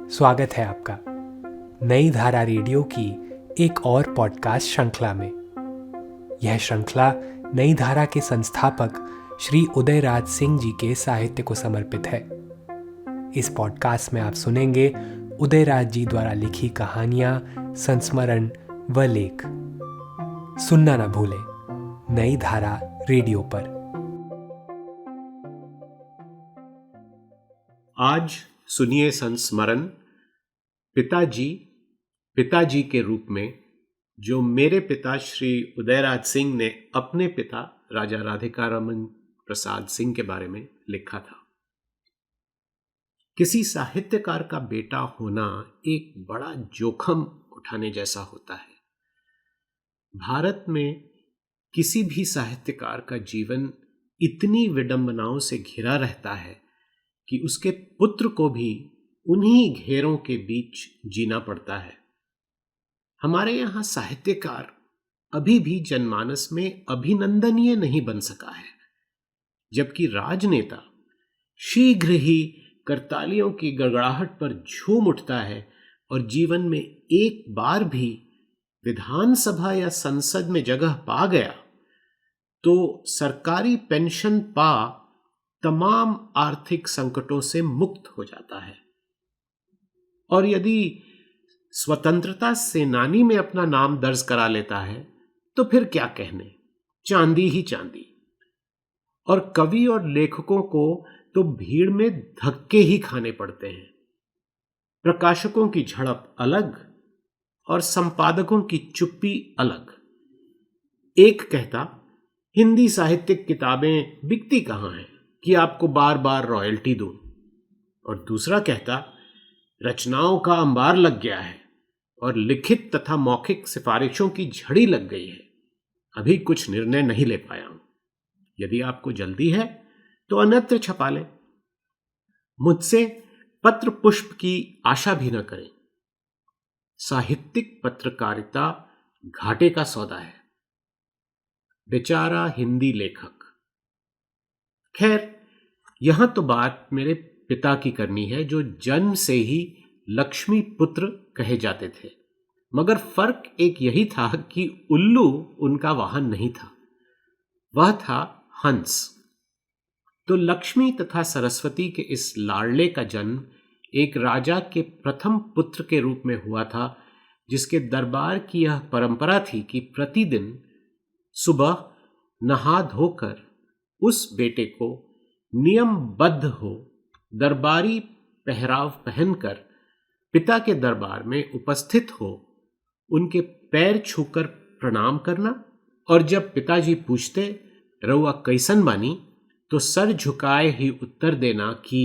स्वागत है आपका नई धारा रेडियो की एक और पॉडकास्ट श्रृंखला में। यह श्रृंखला नई धारा के संस्थापक श्री उदयराज सिंह जी के साहित्य को समर्पित है। इस पॉडकास्ट में आप सुनेंगे उदयराज जी द्वारा लिखी कहानियां, संस्मरण व लेख। सुनना न भूलें नई धारा रेडियो पर। आज सुनिए संस्मरण पिताजी के रूप में जो मेरे पिता श्री उदयराज सिंह ने अपने पिता राजा राधिकारामन प्रसाद सिंह के बारे में लिखा था। किसी साहित्यकार का बेटा होना एक बड़ा जोखिम उठाने जैसा होता है। भारत में किसी भी साहित्यकार का जीवन इतनी विडंबनाओं से घिरा रहता है कि उसके पुत्र को भी उन्हीं घेरों के बीच जीना पड़ता है। हमारे यहाँ साहित्यकार अभी भी जनमानस में अभिनंदनीय नहीं बन सका है, जबकि राजनेता शीघ्र ही करतालियों की गड़गड़ाहट पर झूम उठता है और जीवन में एक बार भी विधानसभा या संसद में जगह पा गया तो सरकारी पेंशन पा तमाम आर्थिक संकटों से मुक्त हो जाता है। और यदि स्वतंत्रता सेनानी में अपना नाम दर्ज करा लेता है तो फिर क्या कहने, चांदी ही चांदी। और कवि और लेखकों को तो भीड़ में धक्के ही खाने पड़ते हैं। प्रकाशकों की झड़प अलग और संपादकों की चुप्पी अलग। एक कहता हिंदी साहित्यिक किताबें बिकती कहाँ हैं कि आपको बार बार रॉयल्टी दूं, और दूसरा कहता रचनाओं का अंबार लग गया है और लिखित तथा मौखिक सिफारिशों की झड़ी लग गई है, अभी कुछ निर्णय नहीं ले पाया हूं। यदि आपको जल्दी है तो अन्यत्र छपा लें। मुझसे पत्र पुष्प की आशा भी न करें। साहित्यिक पत्रकारिता घाटे का सौदा है। बेचारा हिंदी लेखक। खैर, यहां तो बात मेरे पिता की करनी है, जो जन्म से ही लक्ष्मी पुत्र कहे जाते थे। मगर फर्क एक यही था कि उल्लू उनका वाहन नहीं था, वह था हंस। तो लक्ष्मी तथा सरस्वती के इस लाडले का जन्म एक राजा के प्रथम पुत्र के रूप में हुआ था, जिसके दरबार की यह परंपरा थी कि प्रतिदिन सुबह नहा धोकर उस बेटे को नियमबद्ध हो दरबारी पहराव पहनकर पिता के दरबार में उपस्थित हो उनके पैर छूकर प्रणाम करना, और जब पिताजी पूछते रउआ कैसन बानी तो सर झुकाए ही उत्तर देना कि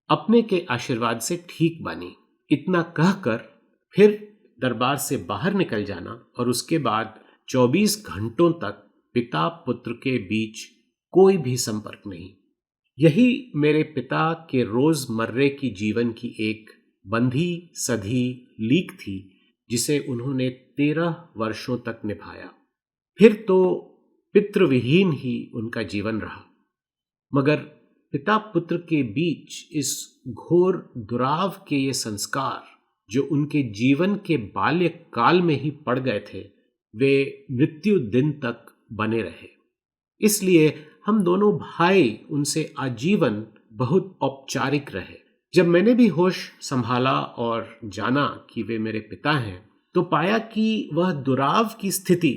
अपने के आशीर्वाद से ठीक बानी। इतना कहकर फिर दरबार से बाहर निकल जाना, और उसके बाद 24 घंटों तक पिता पुत्र के बीच कोई भी संपर्क नहीं। यही मेरे पिता के रोजमर्रे की जीवन की एक बंधी सधी लीक थी, जिसे उन्होंने 13 वर्षों तक निभाया। फिर तो पितृविहीन ही उनका जीवन रहा। मगर पिता पुत्र के बीच इस घोर दुराव के ये संस्कार जो उनके जीवन के बाल्यकाल में ही पड़ गए थे, वे मृत्यु दिन तक बने रहे। इसलिए हम दोनों भाई उनसे आजीवन बहुत औपचारिक रहे। जब मैंने भी होश संभाला और जाना कि वे मेरे पिता हैं, तो पाया कि वह दुराव की स्थिति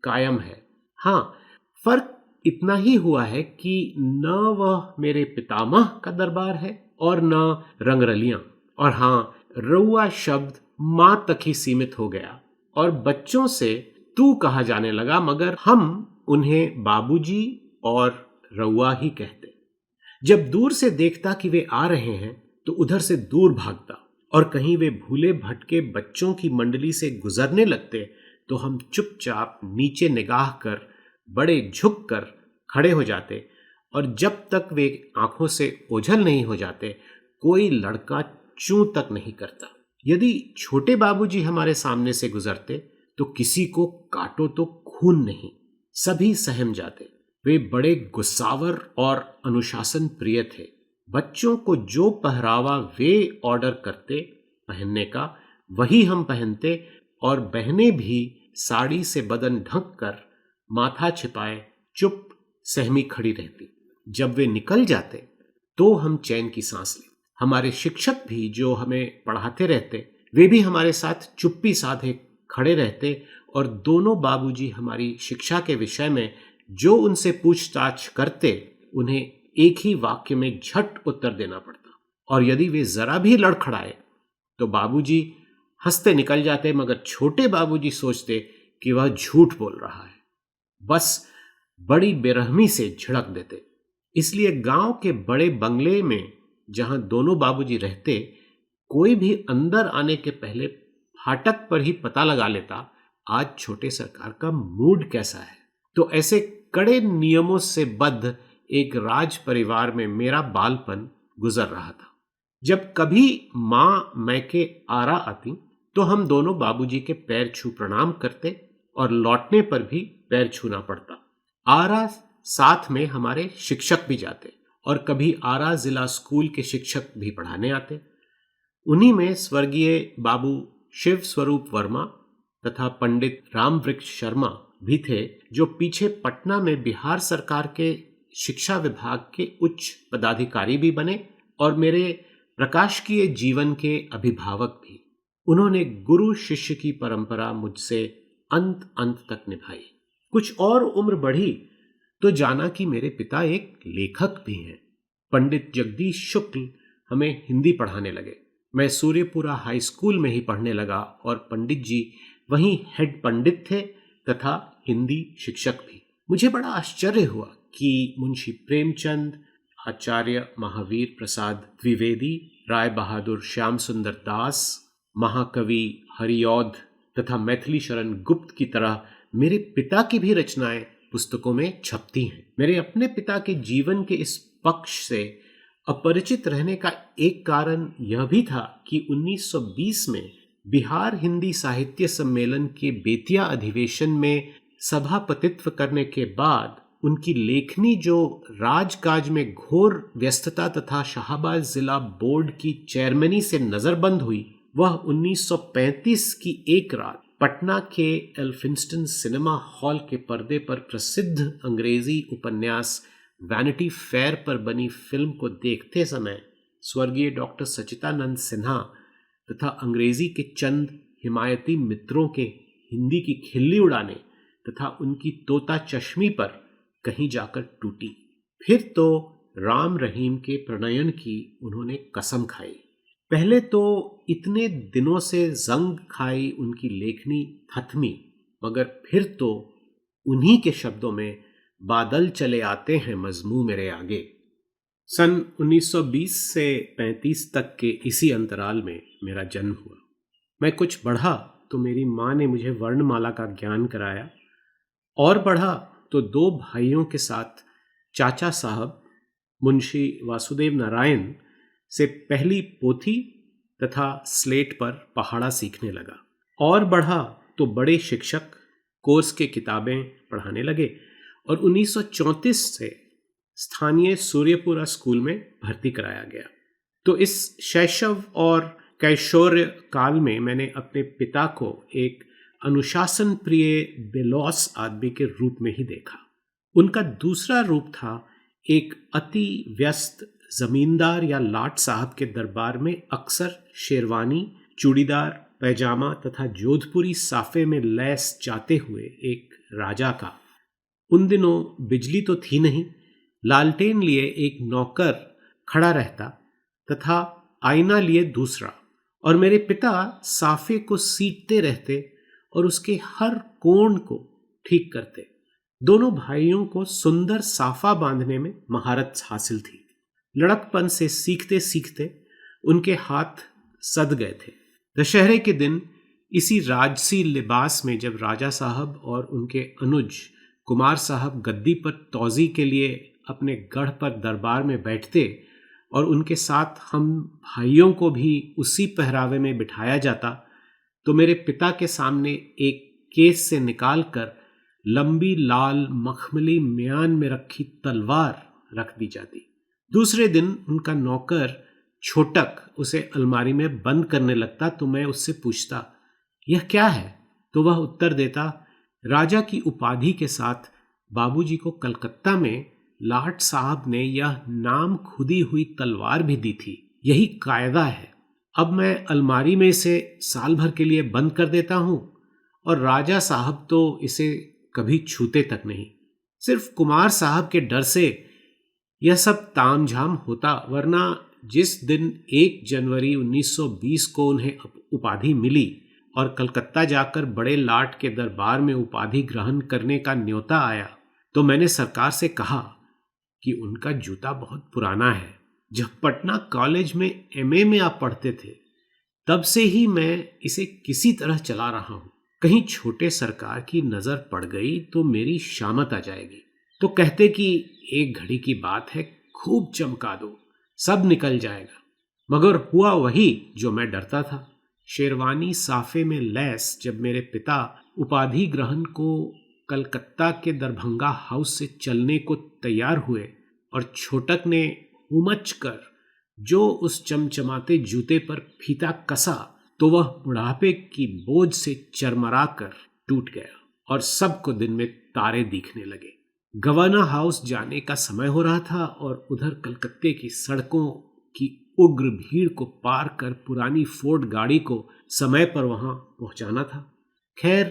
कायम है। हाँ, फर्क इतना ही हुआ है कि न वह मेरे पितामह का दरबार है और न रंगरलियां। और हाँ, रउआ शब्द मां तक ही सीमित हो गया और बच्चों से तू कहा जाने लगा, मगर हम उन्हें बाबूजी और रउआ ही कहते। जब दूर से देखता कि वे आ रहे हैं तो उधर से दूर भागता, और कहीं वे भूले भटके बच्चों की मंडली से गुजरने लगते तो हम चुपचाप नीचे निगाह कर बड़े झुक कर खड़े हो जाते, और जब तक वे आंखों से ओझल नहीं हो जाते कोई लड़का चूं तक नहीं करता। यदि छोटे बाबूजी हमारे सामने से गुजरते तो किसी को काटो तो खून नहीं, सभी सहम जाते। वे बड़े गुस्सावर और अनुशासन प्रिय थे। बच्चों को जो पहरावा वे ऑर्डर करते पहनने का वही हम पहनते और बहनें भी साड़ी से बदन ढक कर माथा छिपाए चुप सहमी खड़ी रहती। जब वे निकल जाते तो हम चैन की सांस लेते। हमारे शिक्षक भी जो हमें पढ़ाते रहते वे भी हमारे साथ चुप्पी साधे खड़े रहते और दोनों बाबूजी हमारी शिक्षा के विषय में जो उनसे पूछताछ करते उन्हें एक ही वाक्य में झट उत्तर देना पड़ता। और यदि वे जरा भी लड़खड़ाए तो बाबूजी हंसते निकल जाते, मगर छोटे बाबूजी सोचते कि वह झूठ बोल रहा है, बस बड़ी बेरहमी से झिड़क देते। इसलिए गांव के बड़े बंगले में जहां दोनों बाबूजी रहते, कोई भी अंदर आने के पहले फाटक पर ही पता लगा लेता आज छोटे सरकार का मूड कैसा है। तो ऐसे कड़े नियमों से बद्ध एक राज परिवार में मेरा बालपन गुजर रहा था। जब कभी मां मैके आरा आती तो हम दोनों बाबूजी के पैर छू प्रणाम करते और लौटने पर भी पैर छूना पड़ता। आरा साथ में हमारे शिक्षक भी जाते और कभी आरा जिला स्कूल के शिक्षक भी पढ़ाने आते। उन्हीं में स्वर्गीय बाबू शिव स्वरूप वर्मा तथा पंडित रामवृक्ष शर्मा भी थे, जो पीछे पटना में बिहार सरकार के शिक्षा विभाग के उच्च पदाधिकारी भी बने और मेरे प्रकाशकीय जीवन के अभिभावक भी। उन्होंने गुरु शिष्य की परंपरा मुझसे अंत तक निभाई। कुछ और उम्र बढ़ी तो जाना कि मेरे पिता एक लेखक भी हैं। पंडित जगदीश शुक्ल हमें हिंदी पढ़ाने लगे। मैं सूर्यपुरा हाई स्कूल में ही पढ़ने लगा और पंडित जी वहीं हेड पंडित थे तथा हिंदी शिक्षक भी। मुझे बड़ा आश्चर्य हुआ कि मुंशी प्रेमचंद, आचार्य महावीर प्रसाद द्विवेदी, राय बहादुर श्याम सुंदर दास, महाकवि हरिऔध तथा मैथिली शरण गुप्त की तरह मेरे पिता की भी रचनाएं पुस्तकों में छपती हैं। मेरे अपने पिता के जीवन के इस पक्ष से अपरिचित रहने का एक कारण यह भी था कि 1920 में बिहार हिंदी साहित्य सम्मेलन के बेतिया अधिवेशन में सभापतित्व करने के बाद उनकी लेखनी जो राजकाज में घोर व्यस्तता तथा शाहबाद जिला बोर्ड की चेयरमैनी से नजरबंद हुई, वह 1935 की एक रात पटना के एल्फिंस्टन सिनेमा हॉल के पर्दे पर प्रसिद्ध अंग्रेजी उपन्यास वैनिटी फेयर पर बनी फिल्म को देखते समय स्वर्गीय डॉक्टर सच्चिदानंद सिन्हा तथा अंग्रेजी के चंद हिमायती मित्रों के हिंदी की खिल्ली उड़ाने तथा उनकी तोता चश्मी पर कहीं जाकर टूटी। फिर तो राम रहीम के प्रणयन की उन्होंने कसम खाई। पहले तो इतने दिनों से जंग खाई उनकी लेखनी थथमी, मगर फिर तो उन्हीं के शब्दों में बादल चले आते हैं मजमू मेरे आगे। सन 1920 से 35 तक के इसी अंतराल में मेरा जन्म हुआ। मैं कुछ बढ़ा तो मेरी माँ ने मुझे वर्णमाला का ज्ञान कराया, और बढ़ा तो दो भाइयों के साथ चाचा साहब मुंशी वासुदेव नारायण से पहली पोथी तथा स्लेट पर पहाड़ा सीखने लगा। और बढ़ा तो बड़े शिक्षक कोर्स के किताबें पढ़ाने लगे और 1934 से स्थानीय सूर्यपुरा स्कूल में भर्ती कराया गया। तो इस शैशव और कैशोर्य काल में मैंने अपने पिता को एक अनुशासन प्रिय बेलौस आदमी के रूप में ही देखा। उनका दूसरा रूप था एक अति व्यस्त जमींदार या लाट साहब के दरबार में अक्सर शेरवानी, चूड़ीदार पैजामा तथा जोधपुरी साफे में लैस जाते हुए एक राजा का। उन दिनों बिजली तो थी नहीं, लालटेन लिए एक नौकर खड़ा रहता तथा आईना लिए दूसरा, और मेरे पिता साफे को सीटते रहते और उसके हर कोण को ठीक करते। दोनों भाइयों को सुंदर साफा बांधने में महारत हासिल थी। लड़कपन से सीखते सीखते उनके हाथ सद गए थे। दशहरे के दिन इसी राजसी लिबास में जब राजा साहब और उनके अनुज कुमार साहब गद्दी पर तौजी के लिए अपने गढ़ पर दरबार में बैठते और उनके साथ हम भाइयों को भी उसी पहरावे में बिठाया जाता, तो मेरे पिता के सामने एक केस से निकालकर लंबी लाल मखमली म्यान में रखी तलवार रख दी जाती। दूसरे दिन उनका नौकर छोटक उसे अलमारी में बंद करने लगता तो मैं उससे पूछता, यह क्या है? तो वह उत्तर देता, राजा की उपाधि के साथ बाबूजी को कलकत्ता में लाट साहब ने यह नाम खुदी हुई तलवार भी दी थी। यही कायदा है। अब मैं अलमारी में इसे साल भर के लिए बंद कर देता हूं और राजा साहब तो इसे कभी छूते तक नहीं। सिर्फ कुमार साहब के डर से यह सब तामझाम होता, वरना जिस दिन 1 जनवरी 1920 को उन्हें उपाधि मिली और कलकत्ता जाकर बड़े लाट के दरबार में उपाधि ग्रहण करने का न्योता आया, तो मैंने सरकार से कहा कि उनका जूता बहुत पुराना है। जब पटना कॉलेज में एमए में आप पढ़ते थे, तब से ही मैं इसे किसी तरह चला रहा हूं। कहीं छोटे सरकार की नजर पड़ गई तो मेरी शामत आ जाएगी। तो कहते कि एक घड़ी की बात है, खूब चमका दो, सब निकल जाएगा। मगर हुआ वही जो मैं डरता था। शेरवानी साफे में लैस जब मेरे पिता उपाधि ग्रहण को कलकत्ता के दरभंगा हाउस से चलने को तैयार हुए और छोटक ने उमच कर जो उस चमचमाते जूते पर फीता कसा, तो वह बुढ़ापे की बोझ से चरमरा कर टूट गया और सबको दिन में तारे दिखने लगे। गवर्नर हाउस जाने का समय हो रहा था और उधर कलकत्ते की सड़कों की उग्र भीड़ को पार कर पुरानी फोर्ड गाड़ी को समय पर वहां पहुंचाना था। खैर,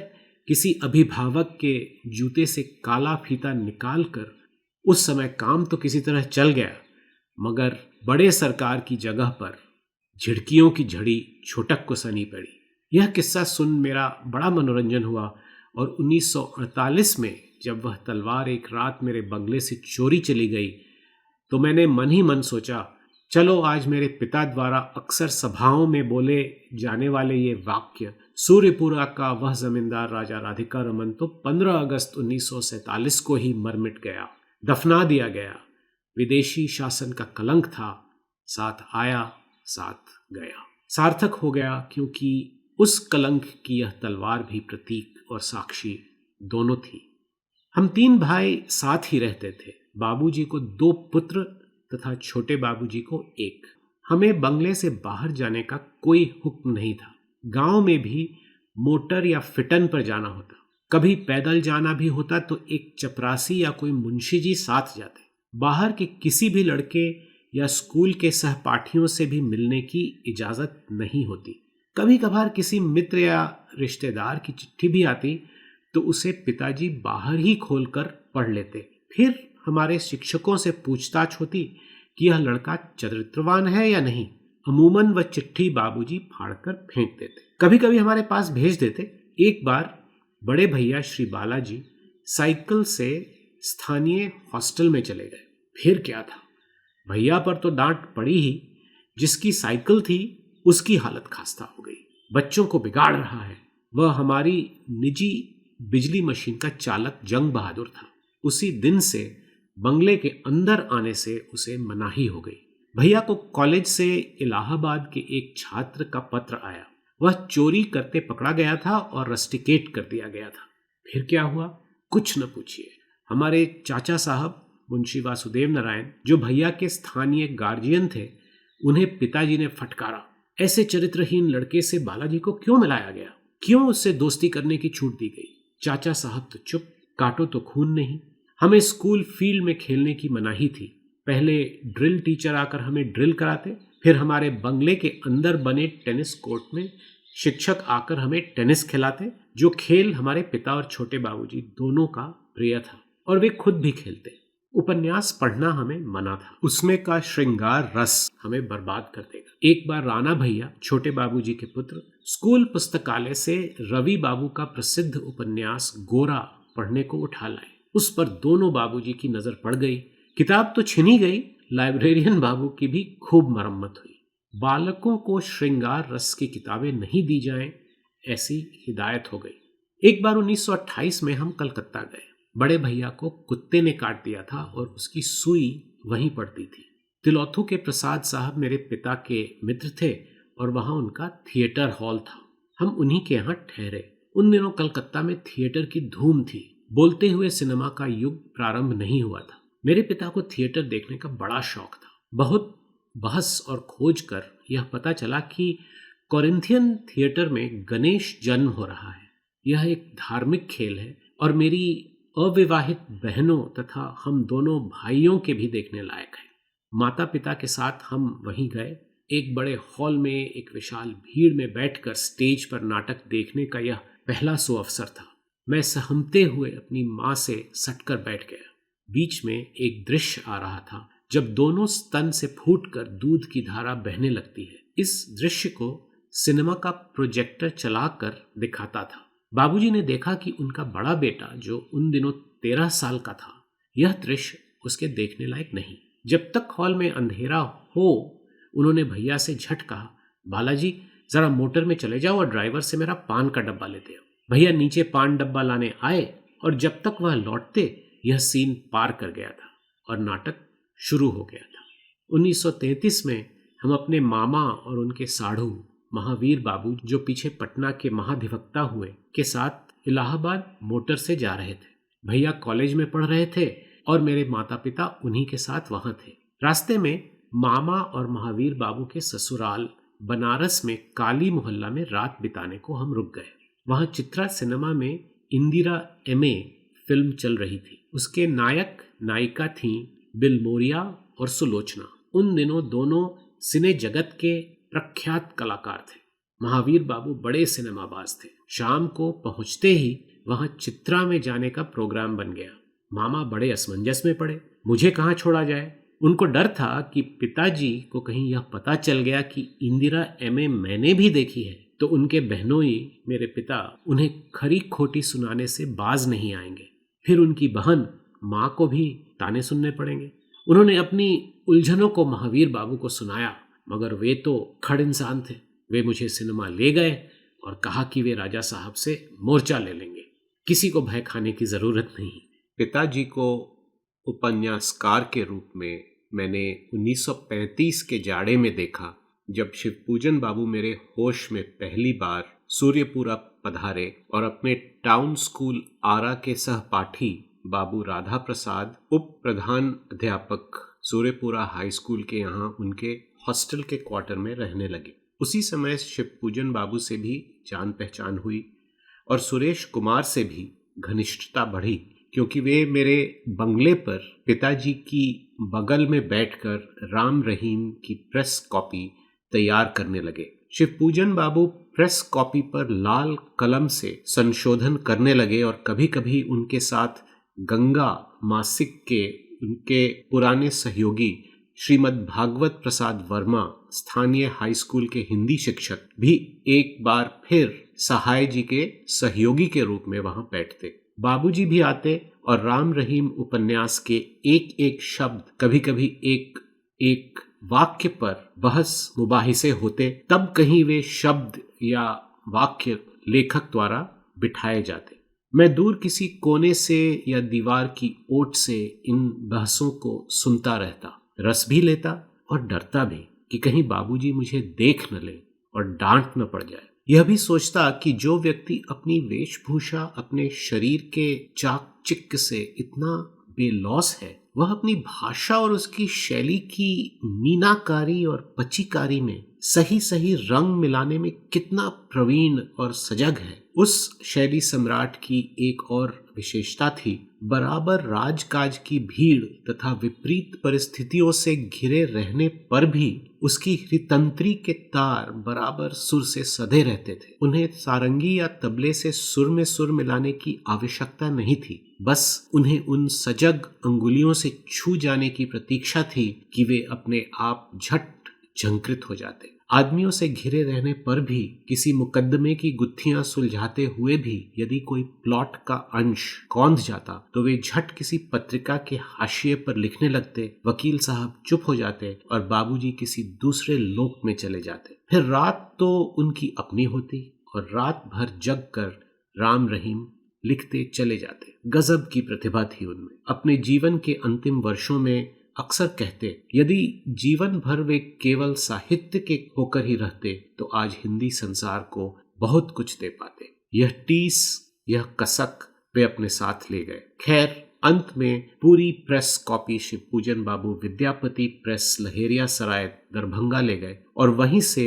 किसी अभिभावक के जूते से काला फीता निकालकर उस समय काम तो किसी तरह चल गया, मगर बड़े सरकार की जगह पर झिड़कियों की झड़ी छोटक को सनी पड़ी। यह किस्सा सुन मेरा बड़ा मनोरंजन हुआ और 1948 में जब वह तलवार एक रात मेरे बंगले से चोरी चली गई, तो मैंने मन ही मन सोचा, चलो आज मेरे पिता द्वारा अक्सर सभाओं में बोले जाने वाले ये वाक्य, सूर्यपुरा का वह जमींदार राजा राधिका रमन तो 15 अगस्त 1947 को ही मर मिट गया, दफना दिया गया। विदेशी शासन का कलंक था, साथ आया साथ गया। सार्थक हो गया, क्योंकि उस कलंक की यह तलवार भी प्रतीक और साक्षी दोनों थी। हम 3 भाई साथ ही रहते थे। बाबूजी को 2 पुत्र तथा छोटे बाबूजी को 1। हमें बंगले से बाहर जाने का कोई हुक्म नहीं था। गांव में भी मोटर या फिटन पर जाना होता, कभी पैदल जाना भी होता तो एक चपरासी या कोई मुंशी जी साथ जाते। बाहर के किसी भी लड़के या स्कूल के सहपाठियों से भी मिलने की इजाजत नहीं होती। कभी कभार किसी मित्र या रिश्तेदार की चिट्ठी भी आती तो उसे पिताजी बाहर ही खोलकर पढ़ लेते। फिर हमारे शिक्षकों से पूछताछ होती कि यह लड़का चरित्रवान है या नहीं। अमूमन वह चिट्ठी बाबूजी फाड़कर फेंक देते, कभी कभी हमारे पास भेज देते। एक बार बड़े भैया श्री बालाजी साइकिल से स्थानीय हॉस्टल में चले गए। फिर क्या था, भैया पर तो डांट पड़ी ही। जिसकी साइकिल थी उसकी हालत खास्ता हो गई, बच्चों को बिगाड़ रहा है। वह हमारी निजी बिजली मशीन का चालक जंग बहादुर था। उसी दिन से बंगले के अंदर आने से उसे मनाही हो गई। भैया को कॉलेज से इलाहाबाद के एक छात्र का पत्र आया। वह चोरी करते पकड़ा गया था और रस्टिकेट कर दिया गया था। फिर क्या हुआ, कुछ न पूछिए। हमारे चाचा साहब मुंशी वासुदेव नारायण, जो भैया के स्थानीय गार्जियन थे, उन्हें पिताजी ने फटकारा, ऐसे चरित्रहीन लड़के से बालाजी को क्यों मिलाया गया, क्यों उससे दोस्ती करने की छूट दी गई। चाचा साहब तो चुप, काटो तो खून नहीं। हमें स्कूल फील्ड में खेलने की मनाही थी। पहले ड्रिल टीचर आकर हमें ड्रिल कराते, फिर हमारे बंगले के अंदर बने टेनिस कोर्ट में शिक्षक आकर हमें टेनिस खिलाते, जो खेल हमारे पिता और छोटे बाबूजी दोनों का प्रिय था और वे खुद भी खेलते। उपन्यास पढ़ना हमें मना था, उसमें का श्रृंगार रस हमें बर्बाद कर देगा। एक बार राणा भैया, छोटे बाबूजी के पुत्र, स्कूल पुस्तकालय से रवि बाबू का प्रसिद्ध उपन्यास गोरा पढ़ने को उठा लाए। उस पर दोनों बाबूजी की नजर पड़ गई। किताब तो छिनी गई, लाइब्रेरियन बाबू की भी खूब मरम्मत हुई। बालकों को श्रृंगार रस की किताबें नहीं दी जाएं, ऐसी हिदायत हो गई। एक बार 1928 में हम कलकत्ता गए। बड़े भैया को कुत्ते ने काट दिया था और उसकी सुई वहीं पड़ती थी। तिलौथू के प्रसाद साहब मेरे पिता के मित्र थे और वहां उनका थिएटर हॉल था। हम उन्हीं के यहाँ ठहरे। उन दिनों कलकत्ता में थिएटर की धूम थी। बोलते हुए सिनेमा का युग प्रारंभ नहीं हुआ था। मेरे पिता को थिएटर देखने का बड़ा शौक था। बहुत बहस और खोज कर यह पता चला कि कोरिंथियन थिएटर में गणेश जन्म हो रहा है। यह एक धार्मिक खेल है और मेरी अविवाहित बहनों तथा हम दोनों भाइयों के भी देखने लायक है। माता पिता के साथ हम वहीं गए। एक बड़े हॉल में एक विशाल भीड़ में बैठकर स्टेज पर नाटक देखने का यह पहला सुअवसर था। मैं सहमते हुए अपनी माँ से सटकर बैठ गया। बीच में एक दृश्य आ रहा था जब दोनों स्तन से फूटकर दूध की धारा बहने लगती है। इस दृश्य को सिनेमा का प्रोजेक्टर चलाकर दिखाता था। बाबूजी ने देखा कि उनका बड़ा बेटा, जो उन दिनों 13 साल का था, यह दृश्य उसके देखने लायक नहीं। जब तक हॉल में अंधेरा हो, उन्होंने भैया से झट कहा, बालाजी जरा मोटर में चले जाओ और ड्राइवर से मेरा पान का डब्बा लेते आओ। भैया नीचे पान डब्बा लाने आए और जब तक वह लौटते यह सीन पार कर गया था और नाटक शुरू हो गया था। 1933 में हम अपने मामा और उनके साढ़ू महावीर बाबू, जो पीछे पटना के महाधिवक्ता हुए, के साथ इलाहाबाद मोटर से जा रहे थे। भैया कॉलेज में पढ़ रहे थे और मेरे माता पिता उन्हीं के साथ वहां थे। रास्ते में मामा और महावीर बाबू के ससुराल बनारस में काली मोहल्ला में रात बिताने को हम रुक गए। वहां चित्रा सिनेमा में इंदिरा एमए फिल्म चल रही थी। उसके नायक नायिका थीं बिलमोरिया और सुलोचना। उन दिनों दोनों सिने जगत के प्रख्यात कलाकार थे। महावीर बाबू बड़े सिनेमाबाज थे। शाम को पहुंचते ही वहां चित्रा में जाने का प्रोग्राम बन गया। मामा बड़े असमंजस में पड़े, मुझे कहाँ छोड़ा जाए। उनको डर था कि पिताजी को कहीं यह पता चल गया कि इंदिरा एमए मैंने भी देखी है तो उनके बहनोई मेरे पिता उन्हें खरी खोटी सुनाने से बाज नहीं आएंगे। फिर उनकी बहन माँ को भी ताने सुनने पड़ेंगे। उन्होंने अपनी उलझनों को महावीर बाबू को सुनाया, मगर वे तो खड़ इंसान थे। वे मुझे सिनेमा ले गए और कहा कि वे राजा साहब से मोर्चा ले लेंगे, किसी को भय खाने की जरूरत नहीं। पिताजी को उपन्यासकार के रूप में मैंने 1935 के जाड़े में देखा, जब शिवपूजन बाबू मेरे होश में पहली बार सूर्यपुरा पधारे और अपने टाउन स्कूल आरा के सहपाठी बाबू राधा प्रसाद, उप प्रधान अध्यापक सूर्यपुरा हाई स्कूल के यहाँ उनके हॉस्टल के क्वार्टर में रहने लगे। उसी समय शिवपूजन बाबू से भी जान पहचान हुई और सुरेश कुमार से भी घनिष्ठता बढ़ी, क्योंकि वे मेरे बंगले पर पिताजी की बगल में बैठकर राम रहीम की प्रेस कॉपी तैयार करने लगे। शिवपूजन बाबू प्रेस कॉपी पर लाल कलम से संशोधन करने लगे और कभी कभी उनके साथ गंगा मासिक के उनके पुराने सहयोगी श्रीमद् भागवत प्रसाद वर्मा, स्थानीय हाई स्कूल के हिंदी शिक्षक, भी एक बार फिर सहाय जी के सहयोगी के रूप में वहां बैठते। बाबूजी भी आते और राम रहीम उपन्यास के एक एक शब्द, कभी कभी एक एक वाक्य पर बहस मुबाहिसे होते। तब कहीं वे शब्द या वाक्य लेखक द्वारा बिठाए जाते। मैं दूर किसी कोने से या दीवार की ओट से इन बहसों को सुनता रहता, रस भी लेता और डरता भी कि कहीं बाबूजी मुझे देख न ले और डांट न पड़ जाए। यह भी सोचता कि जो व्यक्ति अपनी वेशभूषा, अपने शरीर के चाक चिक्क से इतना बेलौस है, वह अपनी भाषा और उसकी शैली की मीनाकारी और पचीकारी में सही सही रंग मिलाने में कितना प्रवीण और सजग है। उस शैली सम्राट की एक और विशेषता थी, बराबर राजकाज की भीड़ तथा विपरीत परिस्थितियों से घिरे रहने पर भी उसकी हृतंत्री के तार बराबर सुर से सधे रहते थे। उन्हें सारंगी या तबले से सुर में सुर मिलाने की आवश्यकता नहीं थी, बस उन्हें उन सजग अंगुलियों से छू जाने की प्रतीक्षा थी कि वे अपने आप झट झंकृत हो जाते। आदमियों से घिरे रहने पर भी, किसी मुकद्दमे की गुत्थियां सुलझाते हुए भी यदि कोई प्लॉट का अंश कौंध जाता तो वे झट किसी पत्रिका के हाशिए पर लिखने लगते। वकील साहब चुप हो जाते और बाबूजी किसी दूसरे लोक में चले जाते। फिर रात तो उनकी अपनी होती और रात भर जग कर राम रहीम लिखते चले जाते। गजब की प्रतिभा थी उनमें। अपने जीवन के अंतिम वर्षों में अक्सर कहते, यदि जीवन भर वे केवल साहित्य के होकर ही रहते तो आज हिंदी संसार को बहुत कुछ दे पाते। यह टीस, यह कसक वे अपने साथ ले गए। खैर, अंत में पूरी प्रेस कॉपी शिवपूजन बाबू विद्यापति प्रेस लहेरिया सराय दरभंगा ले गए और वहीं से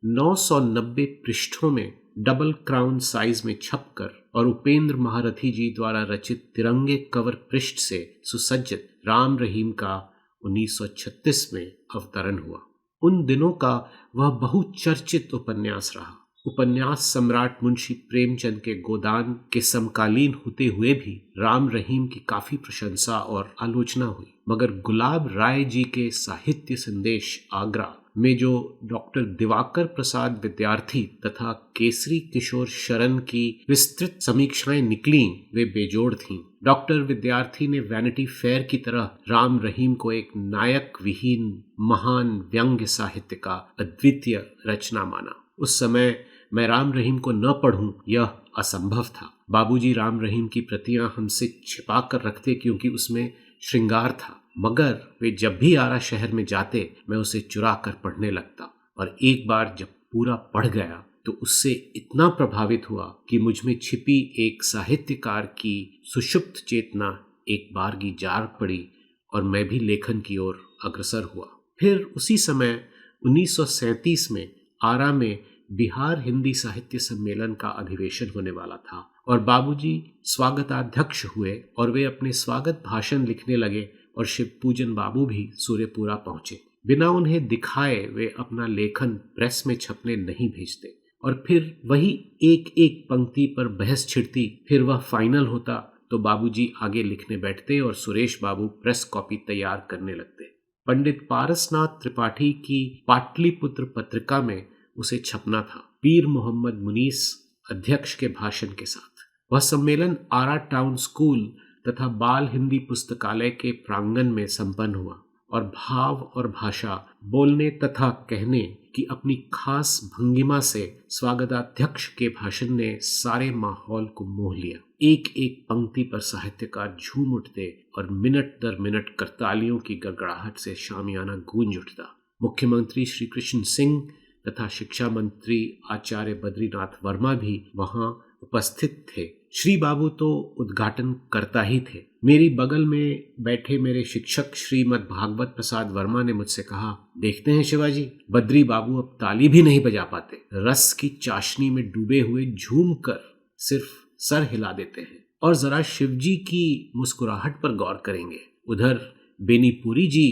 990 पृष्ठों में डबल क्राउन साइज में छपकर और उपेंद्र महारथी जी द्वारा रचित तिरंगे कवर पृष्ठ से सुसज्जित राम रहीम का 1936 में अवतरण हुआ। उन दिनों का वह बहुचर्चित उपन्यास रहा। उपन्यास सम्राट मुंशी प्रेमचंद के गोदान के समकालीन होते हुए भी राम रहीम की काफी प्रशंसा और आलोचना हुई, मगर गुलाब राय जी के साहित्य संदेश आगरा में जो डॉक्टर दिवाकर प्रसाद विद्यार्थी तथा केसरी किशोर शरण की विस्तृत समीक्षाएं निकली वे बेजोड़ थीं। डॉक्टर विद्यार्थी ने वैनिटी फेयर की तरह राम रहीम को एक नायक विहीन महान व्यंग्य साहित्य का अद्वितीय रचना माना। उस समय मैं राम रहीम को न पढ़ूं यह असंभव था। बाबूजी राम रहीम की प्रतियां हमसे छिपा कर रखते क्योंकि उसमें श्रृंगार था, मगर वे जब भी आरा शहर में जाते मैं उसे चुरा कर पढ़ने लगता और एक बार जब पूरा पढ़ गया तो उससे इतना प्रभावित हुआ कि मुझ में छिपी एक साहित्यकार की सुषुप्त चेतना एक बारगी जाग पड़ी और मैं भी लेखन की ओर अग्रसर हुआ। फिर उसी समय 1937 में आरा में बिहार हिंदी साहित्य सम्मेलन का अधिवेशन होने वाला था और बाबूजी स्वागताध्यक्ष हुए और वे अपने स्वागत भाषण लिखने लगे और शिवपूजन बाबू भी सूर्यपुरा पहुंचे। बिना उन्हें दिखाए वे अपना लेखन प्रेस में छपने नहीं भेजते और फिर वही एक एक पंक्ति पर बहस छिड़ती। फिर वह फाइनल होता तो बाबूजी आगे लिखने बैठते और सुरेश बाबू प्रेस कॉपी तैयार करने लगते। पंडित पारसनाथ त्रिपाठी की पाटलिपुत्र पत्रिका में उसे छपना था, पीर मोहम्मद मुनीस अध्यक्ष के भाषण के साथ। वह सम्मेलन आरा टाउन स्कूल तथा बाल हिंदी पुस्तकालय के प्रांगण में संपन्न हुआ और भाव और भाषा, बोलने तथा कहने की अपनी खास भंगिमा से स्वागताध्यक्ष के भाषण ने सारे माहौल को मोह लिया। एक एक पंक्ति पर साहित्यकार झूम उठते और मिनट दर मिनट करतालियों की गड़गड़ाहट से शामियाना गूंज उठता। मुख्यमंत्री श्री कृष्ण सिंह तथा शिक्षा मंत्री आचार्य बद्रीनाथ वर्मा भी वहां उपस्थित थे। श्री बाबू तो उद्घाटन करता ही थे। मेरी बगल में बैठे मेरे शिक्षक श्रीमद भागवत प्रसाद वर्मा ने मुझसे कहा, देखते हैं शिवाजी, बद्री बाबू अब ताली भी नहीं बजा पाते, रस की चाशनी में डूबे हुए झूम कर सिर्फ सर हिला देते हैं और जरा शिवजी की मुस्कुराहट पर गौर करेंगे। उधर बेनीपुरी जी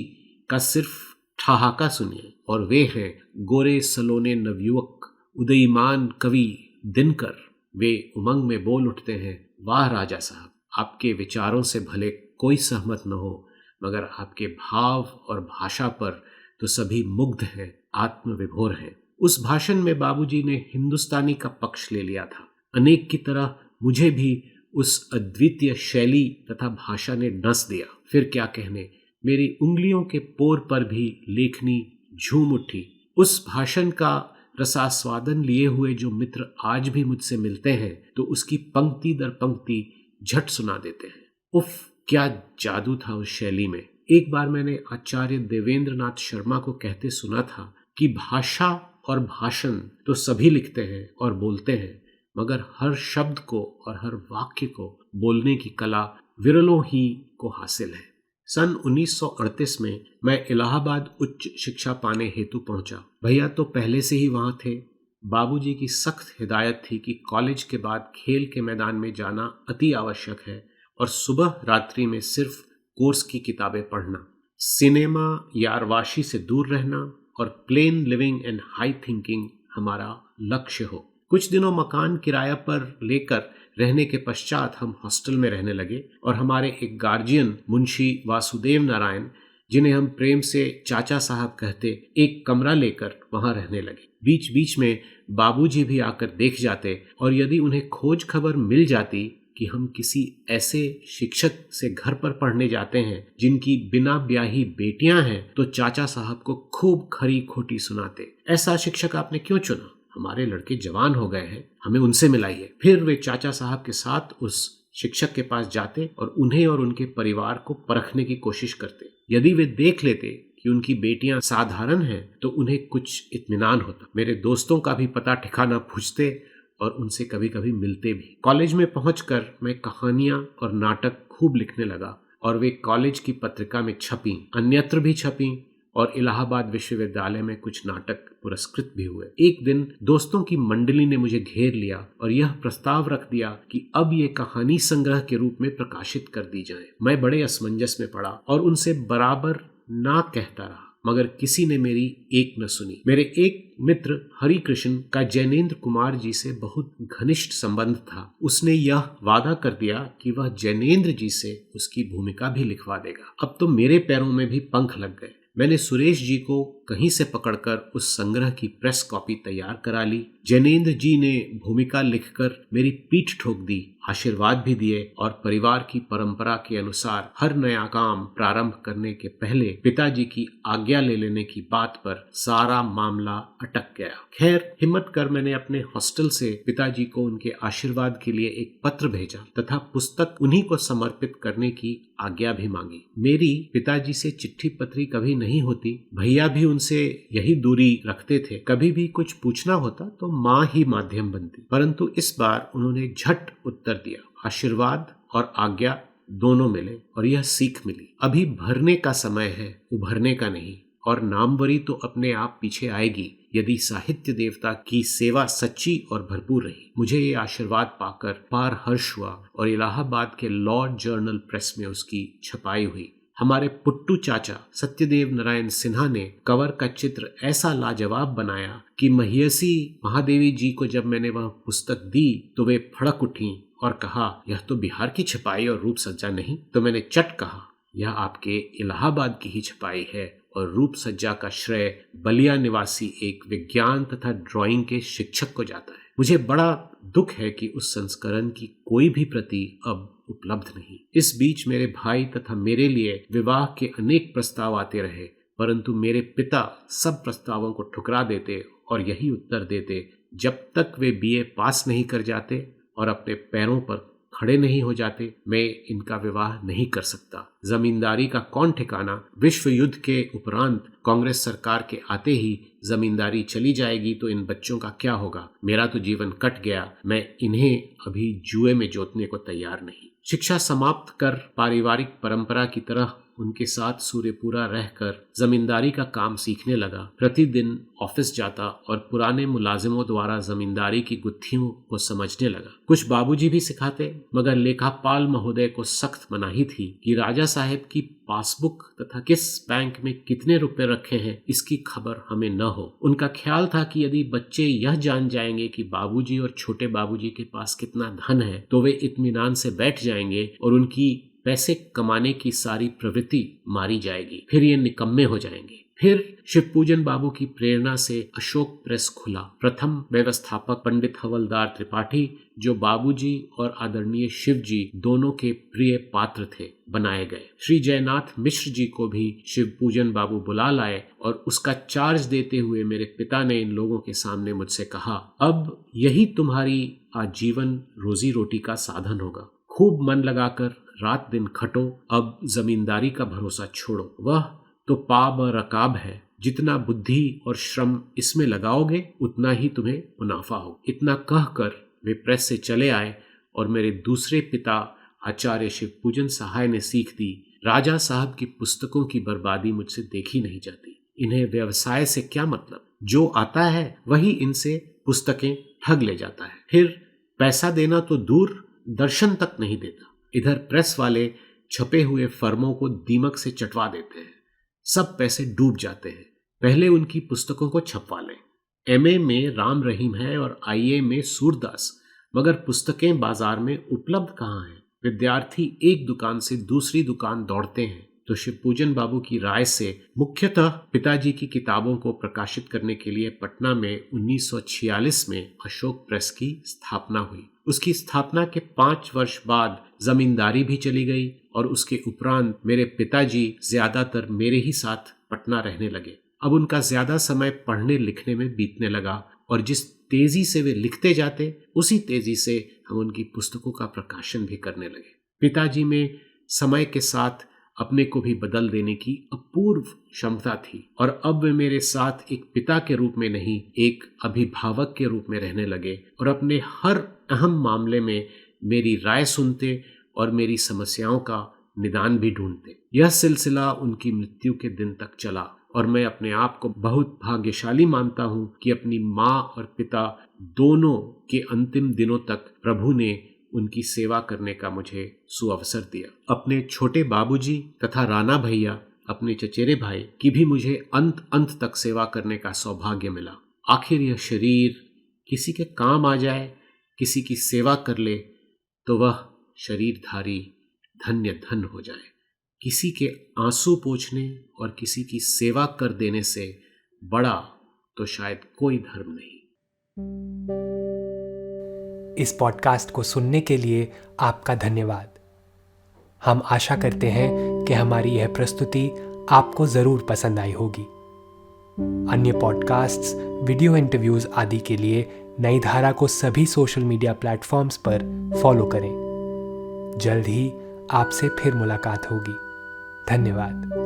का सिर्फ ठहाका सुनिए और वे हैं गोरे सलोने नवयुवक उदयीमान कवि दिनकर। वे उमंग में बोल उठते हैं, वाह राजा साहब, आपके विचारों से भले कोई सहमत न हो, मगर आपके भाव और भाषा पर तो सभी मुग्ध हैं, आत्मविभोर हैं। उस भाषण में बाबूजी ने हिंदुस्तानी का पक्ष ले लिया था। अनेक की तरह मुझे भी उस अद्वितीय शैली तथा भाषा ने डस दिया। फिर क्या कहने, मेरी उंगलियों के पोर पर भी लेखनी झूम उठी। उस भाषण का रसास्वादन लिए हुए जो मित्र आज भी मुझसे मिलते हैं तो उसकी पंक्ति दर पंक्ति झट सुना देते हैं। उफ, क्या जादू था उस शैली में। एक बार मैंने आचार्य देवेंद्रनाथ शर्मा को कहते सुना था कि भाषा और भाषण तो सभी लिखते हैं और बोलते हैं, मगर हर शब्द को और हर वाक्य को बोलने की कला विरलों ही को हासिल है। सन 1938 में मैं इलाहाबाद उच्च शिक्षा पाने हेतु पहुंचा। भैया तो पहले से ही वहां थे। बाबूजी की सख्त हिदायत थी कि कॉलेज के बाद खेल के मैदान में जाना अति आवश्यक है और सुबह रात्रि में सिर्फ कोर्स की किताबें पढ़ना, सिनेमा यारवाशी से दूर रहना और plane living and high thinking हमारा लक्ष्य हो। कुछ दिनों मकान किराया पर लेकर रहने के पश्चात हम हॉस्टल में रहने लगे और हमारे एक गार्जियन मुंशी वासुदेव नारायण, जिन्हें हम प्रेम से चाचा साहब कहते, एक कमरा लेकर वहां रहने लगे। बीच बीच में बाबूजी भी आकर देख जाते और यदि उन्हें खोज खबर मिल जाती कि हम किसी ऐसे शिक्षक से घर पर पढ़ने जाते हैं जिनकी बिना ब्याही बेटियां हैं, तो चाचा साहब को खूब खरी खोटी सुनाते, ऐसा शिक्षक आपने क्यों चुना, हमारे लड़के जवान हो गए हैं, हमें उनसे मिलाइए। फिर वे चाचा साहब के साथ उस शिक्षक के पास जाते और उन्हें और उनके परिवार को परखने की कोशिश करते। यदि वे देख लेते कि उनकी बेटियां साधारण हैं तो उन्हें कुछ इत्मीनान होता। मेरे दोस्तों का भी पता ठिकाना पूछते और उनसे कभी कभी मिलते भी। कॉलेज में पहुंचकर मैं कहानियां और नाटक खूब लिखने लगा और वे कॉलेज की पत्रिका में छपी, अन्यत्र भी छपी और इलाहाबाद विश्वविद्यालय में कुछ नाटक पुरस्कृत भी हुए। एक दिन दोस्तों की मंडली ने मुझे घेर लिया और यह प्रस्ताव रख दिया कि अब ये कहानी संग्रह के रूप में प्रकाशित कर दी जाए। मैं बड़े असमंजस में पड़ा और उनसे बराबर ना कहता रहा, मगर किसी ने मेरी एक न सुनी। मेरे एक मित्र हरि कृष्ण का जैनेन्द्र कुमार जी से बहुत घनिष्ठ संबंध था। उसने यह वादा कर दिया कि वह जैनेन्द्र जी से उसकी भूमिका भी लिखवा देगा। अब तो मेरे पैरों में भी पंख लग गए। मैंने सुरेश जी को कहीं से पकड़कर उस संग्रह की प्रेस कॉपी तैयार करा ली। जैनेन्द्र जी ने भूमिका लिखकर मेरी पीठ ठोक दी, आशीर्वाद भी दिए और परिवार की परंपरा के अनुसार हर नया काम प्रारंभ करने के पहले पिताजी की आज्ञा ले लेने की बात पर सारा मामला अटक गया। खैर, हिम्मत कर मैंने अपने हॉस्टल से पिताजी को उनके आशीर्वाद के लिए एक पत्र भेजा तथा पुस्तक उन्हीं को समर्पित करने की आज्ञा भी मांगी। मेरी पिताजी से चिट्ठी पत्री कभी नहीं होती, भैया भी उनसे यही दूरी रखते थे। कभी भी कुछ पूछना होता तो माँ ही माध्यम बनती, परंतु इस बार उन्होंने झट उत्तर दिया। आशीर्वाद और आज्ञा दोनों मिले और यह सीख मिली, अभी भरने का समय है, उभरने का नहीं। और नामवरी तो अपने आप पीछे आएगी यदि साहित्य देवता की सेवा सच्ची और भरपूर रही। मुझे ये आशीर्वाद पाकर पार हर्ष हुआ और इलाहाबाद के लॉ जर्नल प्रेस में उसकी छपाई हुई। हमारे पुट्टू चाचा सत्यदेव नारायण सिन्हा ने कवर का चित्र ऐसा लाजवाब बनाया कि महियसी महादेवी जी को जब मैंने वह पुस्तक दी तो वे फड़क उठी और कहा, यह तो बिहार की छपाई और रूप सज्जा नहीं। तो मैंने चट कहा, यह आपके इलाहाबाद की ही छपाई है और रूप सज्जा का श्रेय बलिया निवासी एक विज्ञान तथा ड्राइंग के शिक्षक को जाता है। मुझे बड़ा दुख है कि उस संस्करण की कोई भी प्रति अब उपलब्ध नहीं। इस बीच मेरे भाई तथा मेरे लिए विवाह के अनेक प्रस्ताव आते रहे, परंतु मेरे पिता सब प्रस्तावों को ठुकरा देते और यही उत्तर देते, जब तक वे बीए पास नहीं कर जाते और अपने पैरों पर खड़े नहीं हो जाते, मैं इनका विवाह नहीं कर सकता। जमींदारी का कौन ठिकाना, विश्व युद्ध के उपरांत कांग्रेस सरकार के आते ही जमींदारी चली जाएगी तो इन बच्चों का क्या होगा। मेरा तो जीवन कट गया, मैं इन्हें अभी जुए में जोतने को तैयार नहीं। शिक्षा समाप्त कर पारिवारिक परंपरा की तरह उनके साथ सूर्यपुरा रहकर जमींदारी का काम सीखने लगा। प्रतिदिन ऑफिस जाता और पुराने मुलाजिमों द्वारा जमींदारी की गुत्थियों को समझने लगा। कुछ बाबूजी भी सिखाते, मगर लेखापाल महोदय को सख्त मनाही थी कि राजा साहब की पासबुक तथा किस बैंक में कितने रुपए रखे हैं इसकी खबर हमें न हो। उनका ख्याल था कि यदि बच्चे यह जान जाएंगे कि बाबूजी और छोटे बाबूजी के पास कितना धन है तो वे इत्मीनान से बैठ जाएंगे और उनकी पैसे कमाने की सारी प्रवृत्ति मारी जाएगी, फिर ये निकम्मे हो जाएंगे। फिर शिवपूजन बाबू की प्रेरणा से अशोक प्रेस खुला। प्रथम व्यवस्थापक पंडित हवलदार त्रिपाठी, जो बाबूजी और आदरणीय शिव जी दोनों के प्रिय पात्र थे, बनाए गए। श्री जयनाथ मिश्र जी को भी शिवपूजन बाबू बुला लाए और उसका चार्ज देते हुए मेरे पिता ने इन लोगों के सामने मुझसे कहा, अब यही तुम्हारी आजीवन रोजी रोटी का साधन होगा। खूब मन लगाकर रात दिन खटो, अब जमींदारी का भरोसा छोड़ो, वह तो पाब और रकाब है। जितना बुद्धि और श्रम इसमें लगाओगे उतना ही तुम्हें मुनाफा हो। इतना कहकर वे प्रेस से चले आए और मेरे दूसरे पिता आचार्य शिवपूजन सहाय ने सीख दी, राजा साहब की पुस्तकों की बर्बादी मुझसे देखी नहीं जाती। इन्हें व्यवसाय से क्या मतलब, जो आता है वही इनसे पुस्तकें ठग ले जाता है, फिर पैसा देना तो दूर दर्शन तक नहीं देता। इधर प्रेस वाले छपे हुए फर्मों को दीमक से चटवा देते हैं, सब पैसे डूब जाते हैं। पहले उनकी पुस्तकों को छपवा लें। एमए में राम रहीम है और आईए में सूरदास, मगर पुस्तकें बाजार में उपलब्ध कहाँ हैं। विद्यार्थी एक दुकान से दूसरी दुकान दौड़ते हैं। तो शिवपूजन बाबू की राय से मुख्यतः पिताजी की किताबों को प्रकाशित करने के लिए पटना में 1946 में अशोक प्रेस की स्थापना हुई। उसकी स्थापना के 5 वर्ष बाद जमींदारी भी चली गई और उसके उपरांत मेरे पिताजी ज्यादातर मेरे ही साथ पटना रहने लगे। अब उनका ज्यादा समय पढ़ने लिखने में बीतने लगा और जिस तेजी से वे लिखते जाते उसी तेजी से हम उनकी पुस्तकों का प्रकाशन भी करने लगे। पिताजी में समय के साथ अपने को भी बदल देने की अपूर्व क्षमता थी, और अब वे मेरे साथ एक पिता के रूप में नहीं, एक अभिभावक के रूप में रहने लगे और अपने हर अहम मामले में मेरी राय सुनते और मेरी समस्याओं का निदान भी ढूंढते। यह सिलसिला उनकी मृत्यु के दिन तक चला और मैं अपने आप को बहुत भाग्यशाली मानता हूं कि अपनी माँ और पिता दोनों के अंतिम दिनों तक प्रभु ने उनकी सेवा करने का मुझे सुअवसर दिया। अपने छोटे बाबूजी तथा राणा भैया, अपने चचेरे भाई की भी मुझे अंत तक सेवा करने का सौभाग्य मिला। आखिर यह शरीर किसी के काम आ जाए, किसी की सेवा कर ले, तो वह शरीरधारी धन्य धन हो जाए। किसी के आंसू पोंछने और किसी की सेवा कर देने से बड़ा तो शायद कोई धर्म नहीं। इस पॉडकास्ट को सुनने के लिए आपका धन्यवाद। हम आशा करते हैं कि हमारी यह प्रस्तुति आपको ज़रूर पसंद आई होगी। अन्य पॉडकास्ट्स, वीडियो इंटरव्यूज़ आदि के लिए नई धारा को सभी सोशल मीडिया प्लेटफॉर्म्स पर फॉलो करें। जल्द ही आपसे फिर मुलाकात होगी। धन्यवाद।